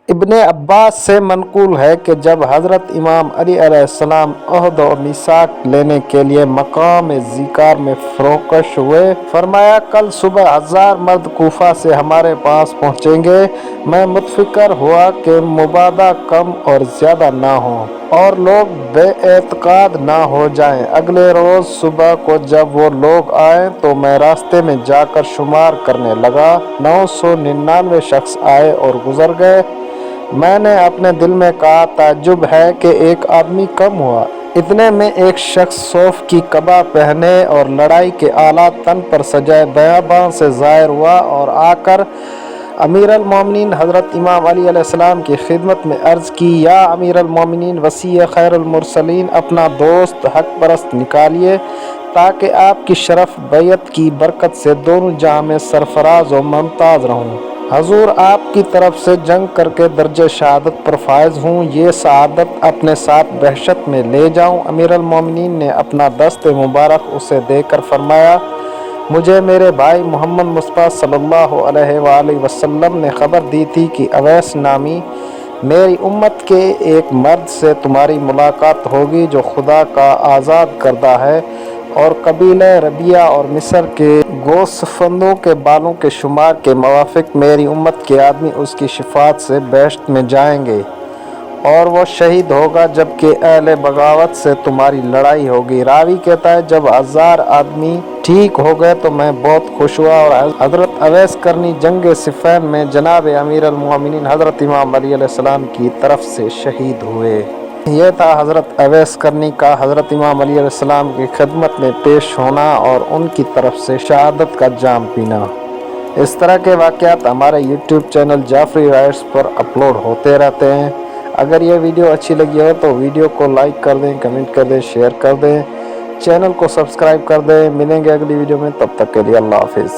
ابن عباس سے منقول ہے کہ جب حضرت امام علی علیہ السلام عہد و میثاق لینے کے لیے مقام ذکار میں فروکش ہوئے، فرمایا کل صبح 1000 مرد کوفہ سے ہمارے پاس پہنچیں گے۔ میں متفکر ہوا کہ مبادا کم اور زیادہ نہ ہوں اور لوگ بے اعتقاد نہ ہو جائیں۔ اگلے روز صبح کو جب وہ لوگ آئے تو میں راستے میں جا کر شمار کرنے لگا، 999 شخص آئے اور گزر گئے۔ میں نے اپنے دل میں کہا تعجب ہے کہ ایک آدمی کم ہوا۔ اتنے میں ایک شخص صوف کی قبا پہنے اور لڑائی کے آلات تن پر سجائے بیاباں سے ظاہر ہوا اور آ کر امیر المومنین حضرت امام علی علیہ السلام کی خدمت میں عرض کی، یا امیر المومنین وصی خیر المرسلین، اپنا دوست حق پرست نکالیے تاکہ آپ کی شرف بیعت کی برکت سے دونوں جہاں میں سرفراز و ممتاز رہوں۔ حضور آپ کی طرف سے جنگ کر کے درجہ شہادت پر فائز ہوں، یہ سعادت اپنے ساتھ بہشت میں لے جاؤں۔ امیر المومنین نے اپنا دست مبارک اسے دے کر فرمایا، مجھے میرے بھائی محمد مصطفیٰ صلی اللہ علیہ وآلہ وسلم نے خبر دی تھی کہ اویس نامی میری امت کے ایک مرد سے تمہاری ملاقات ہوگی جو خدا کا آزاد کردہ ہے، اور قبیلہ ربیہ اور مصر کے گوسفندوں کے بالوں کے شمار کے موافق میری امت کے آدمی اس کی شفاعت سے بہشت میں جائیں گے، اور وہ شہید ہوگا جبکہ اہل بغاوت سے تمہاری لڑائی ہوگی۔ راوی کہتا ہے جب 1000 آدمی ٹھیک ہو گئے تو میں بہت خوش ہوا، اور حضرت اویس کرنی جنگ صفین میں جناب امیر المومنین حضرت امام علی علیہ السلام کی طرف سے شہید ہوئے۔ یہ تھا حضرت اویس کرنی کا حضرت امام علی علیہ السلام کی خدمت میں پیش ہونا اور ان کی طرف سے شہادت کا جام پینا۔ اس طرح کے واقعات ہمارے یوٹیوب چینل جعفری رائٹس پر اپلوڈ ہوتے رہتے ہیں۔ اگر یہ ویڈیو اچھی لگی ہو تو ویڈیو کو لائک کر دیں، کمنٹ کر دیں، شیئر کر دیں، چینل کو سبسکرائب کر دیں۔ ملیں گے اگلی ویڈیو میں، تب تک کے لیے اللہ حافظ۔